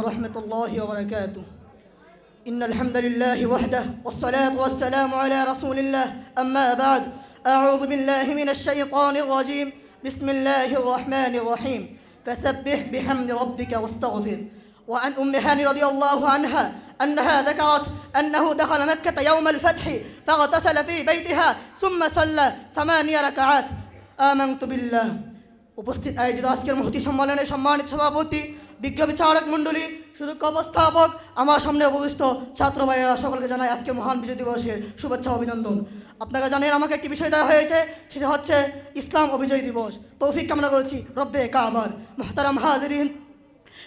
ورحمة الله وبركاته. إن الحمد لله وحده والصلاة والسلام على رسول الله. أما بعد، أعوذ بالله من الشيطان الرجيم. بسم الله الرحمن الرحيم. فسبح بحمد ربك واستغفر. وعن أم هاني رضي الله عنها أنها ذكرت أنه دخل مكة يوم الفتح فاغتسل في بيتها ثم صلى 8 ركعات. آمنت بالله. উপস্থিত আয়োজিত আজকের মহতি সম্মেলনের সম্মানিত সভাপতি, বিজ্ঞ বিচারক মণ্ডলী, সুযোগ্য উপস্থাপক, আমার সামনে উপবিষ্ট ছাত্র ভাইয়েরা, সকলকে জানাই আজকে মহান বিজয় দিবসের শুভেচ্ছা অভিনন্দন। আপনারা জানেন আমাকে একটি বিষয় দেওয়া হয়েছে, সেটা হচ্ছে ইসলাম ও বিজয় দিবস। তৌফিক কামনা করেছি রব্বে কাবার। মুহতারাম হাজিরিন,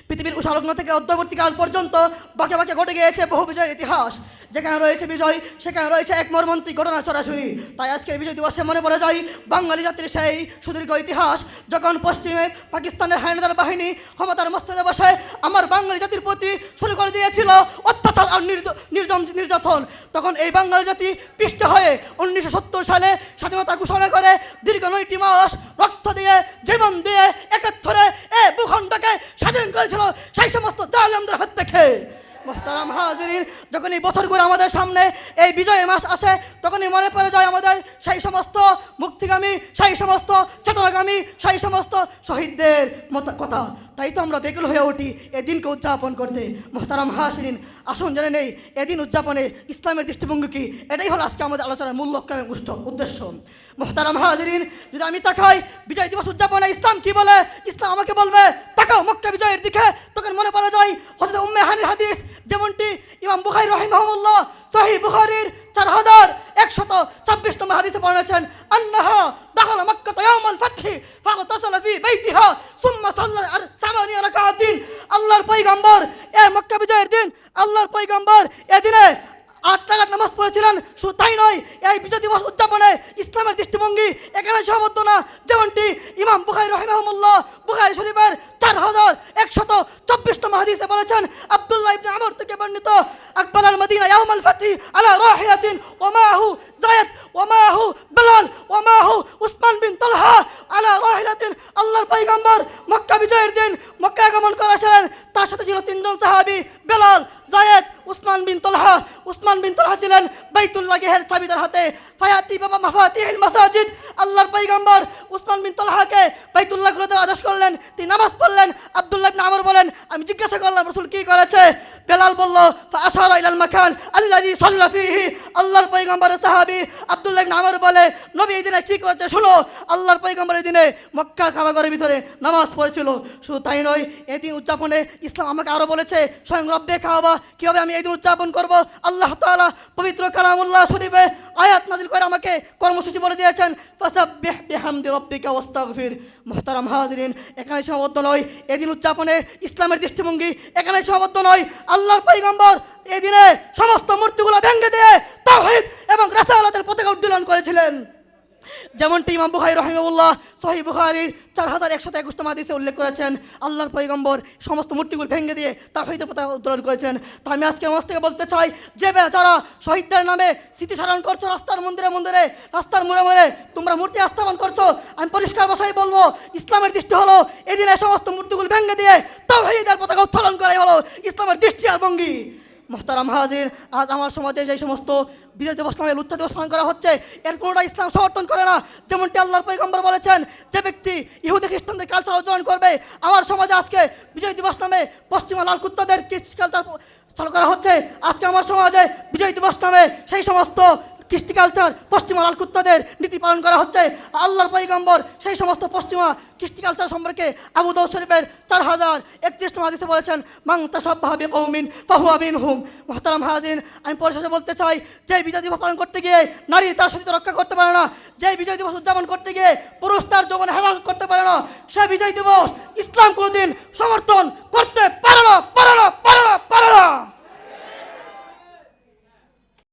পৃথিবীর উষালগ্ন থেকে অদ্যাবর্তীকাল পর্যন্ত বাঁকে বাঁকে ঘটে গিয়েছে বহু বিজয়ের ইতিহাস। যেখানে রয়েছে বিজয়, সেখানে রয়েছে এক মর্মান্তিক ঘটনা সরাসরি। তাই আজকের বিজয় দিবসে মনে পড়ে যায় বাঙালি জাতির সেই সুদীর্ঘ ইতিহাস, যখন পশ্চিমে পাকিস্তানের হায়নাদার বাহিনী ক্ষমতার মস্তদে বসে আমার বাঙালি জাতির প্রতি শুরু করে দিয়েছিল অত্যাচার আর নির্যাতন। তখন এই বাঙালি জাতি পিষ্ট হয়ে 1970 সালে স্বাধীনতা ঘোষণা করে দীর্ঘ 9টি মাস রক্ত দিয়ে, জীবন দিয়ে একাত্তরে এই ভূখণ্ডকে স্বাধীন করেছিল সেই সমস্ত জালেমদের হাত থেকে। মুহতারাম হাজিরিন, যখন এই বছরগুলো আমাদের সামনে এই বিজয় মাস আসে, তখনই মনে পড়ে যায় আমাদের সেই সমস্ত মুক্তিগামী, সেই সমস্ত চেতনাগামী, সেই সমস্ত শহীদদের কথা। তাই তো আমরা বেকুল হয়ে উঠি এদিনকে উদযাপন করতে। মুহতারাম হাজিরিন, আসুন জেনে নেই এদিন উদযাপনে ইসলামের দৃষ্টিভঙ্গি কী। এটাই হলো আজকে আমাদের আলোচনার মূল লক্ষ্য এবং উদ্দেশ্য। মুহতারাম হাজিরিন, যদি আমি তাকাই বিজয় দিবস উদযাপনে ইসলাম কি বলে, ইসলাম আমাকে বলবে তাকাও মক্কা বিজয়ের দিকে, তখন মনে পড়ে যায় হযরত উম্মে হানির হাদিস, যেমনটি ইমাম বুখারী রাহিমাহুল্লাহ সহিহ বুখারীর 4126 নম্বর হাদিসে বলেছেন, আন্নাহা দাখালা মক্কাতা ইয়াউমাল ফাতহি ফাগতাসালা ফি বাইতিহা সুম্মা সাল্লা 8 রাকাআতিন। আল্লাহর পয়গম্বর এই মক্কা বিজয়ের দিন, আল্লাহর পয়গম্বর এদিনে 8 রাকাত নামাজ পড়েছিলেন। শুধু তাই নয়, এই বিজয় দিবস উদযাপনে ইসলামের দৃষ্টিভঙ্গি এখানে সীমাবদ্ধ না। যেমনটি ইমাম বুখারী রাহিমাহুল্লাহ বুখারী শরীফের 4124 নম্বর হাদিসে বলেছেন, আব্দুল্লাহ ইবনে আমর থেকে বর্ণিত, আকবার আল মদিনা ইয়াউমাল ফাতহি আলা রাহিয়াতিন ওয়া মাহু যায়েদ ওয়া মাহু বিলাল ওয়া মাহু উসমান বিন তালহা আলা রাহিয়াতিন। আল্লাহর পয়গম্বর মক্কা বিজয়ের দিন মক্কা আগমন করেছিলেন। তার সাথে ছিল 3 জন সাহাবী, বিলাল, যায়েদ, উসমান বিন তালহা। উসমান বিন তালহা ছিলেন বাইতুল্লাহ গৃহের চাবিদার হাতে। ফায়াতি বাবা মাফাতিহিল মাসাজিদ। আল্লাহর পয়গম্বর উসমান বিন তালহাকে বাইতুল্লাহ ঘুরতে আদেশ করলেন, তিনি নামাজ পড়লেন। আব্দুল্লাহ ইবনে আমর বলেন, আমি জিজ্ঞাসা করলাম রাসূল কি করেছে? বেলাল বলল, ফাআশারা ইলাল মাকান আল্লাযী সাল্লা ফীহি। আল্লাহর পয়গম্বরের সাহাবী আব্দুল্লাহ ইবনে আমর বলে, নবী এই দিনে কি করেছে শুনো। আল্লাহর পয়গম্বর এই দিনে মক্কা কাবাগরের ভিতরে নামাজ পড়েছিল। শুধু তাই নয়, এই দিন উদযাপনে ইসলাম আমাকে আরো বলেছে স্বয়ং রব্বে কাবা কিভাবে আমি এই দিন উদযাপন করব। আল্লাহ তাআলা পবিত্র কালামুল্লাহ শরীফে আয়াত নাযিল করে আমাকে কর্মসূচি বলে দিয়েছেন, ফাসাব্বিহ বিহামদি রাব্বিকা ওয়াস্তাগফির। মুহতারাম হাজিরিন, এখানে সীমাবদ্ধ নয় এদিন উদযাপনে ইসলামের দৃষ্টিভঙ্গি, এখানে সীমাবদ্ধ নয়। আল্লাহর পয়গম্বর এই দিনে সমস্ত মূর্তিগুলো ভেঙে দিয়ে তাওহীদ এবং রাসালাতের পতাকা উত্তোলন করেছিলেন। যেমনটি ইমাম বুখারী রাহিমাহুল্লাহ সহিহ বুখারীর 4121 নম্বর হাদিসে উল্লেখ করেছেন, আল্লাহর পয়গম্বর সমস্ত মূর্তিগুলো ভেঙে দিয়ে তাওহীদের পতাকা উত্তোলন করেছেন। তো আমি আজকে আমার থেকে বলতে চাই, যে যারা শহীদদের নামে স্মৃতিচারণ করছো রাস্তার মন্দিরে মন্দিরে, রাস্তার মোড়ে মোড়ে তোমরা মূর্তি স্থাপন করছো, আমি পরিষ্কার ভাষায় বলবো ইসলামের দৃষ্টি হলো এদিনে সমস্ত মূর্তিগুলো ভেঙে দিয়ে তাওহীদের পতাকা উত্তোলন করাই হলো ইসলামের দৃষ্টি আর ভঙ্গি। মুহতারাম হাজির, আজ আমার সমাজে যে সমস্ত বিজয় দিবস নামে লুচ্ছা দিবস পালন করা হচ্ছে, এর কোনোটা ইসলাম সমর্থন করে না। যেমনটি আল্লাহর পয়গম্বর বলেছেন, যে ব্যক্তি ইহুদি খ্রিস্টানদের কালচার অর্জন করবে, আমার সমাজে আজকে বিজয় দিবস নামে পশ্চিমা লাল কুত্তাদের কৃষ্টি কালচার চালু করা হচ্ছে। আজকে আমার সমাজে বিজয় দিবস নামে সেই সমস্ত কৃষ্টি কালচার পশ্চিমা লাল কুত্তাদের নীতি পালন করা হচ্ছে। আল্লাহর পয়গম্বর সেই সমস্ত পশ্চিমা কৃষ্টি কালচার সম্পর্কে আবু দাউদ শরীফের 4031 নম্বর হাদিসে বলেছেন, মান তাশাব্বাহা বিকওমিন ফাহুয়া মিনহুম। মুহতারাম হাজিরিন, আমি পরিশেষে বলতে চাই, যে বিজয় দিবস পালন করতে গিয়ে নারী তার সতীত্ব রক্ষা করতে পারে না, যে বিজয় দিবস উদযাপন করতে গিয়ে পুরুষ তার যৌবন হেফাজত করতে পারে না, সে বিজয় দিবস ইসলাম কোনোদিন সমর্থন করতে পারে না।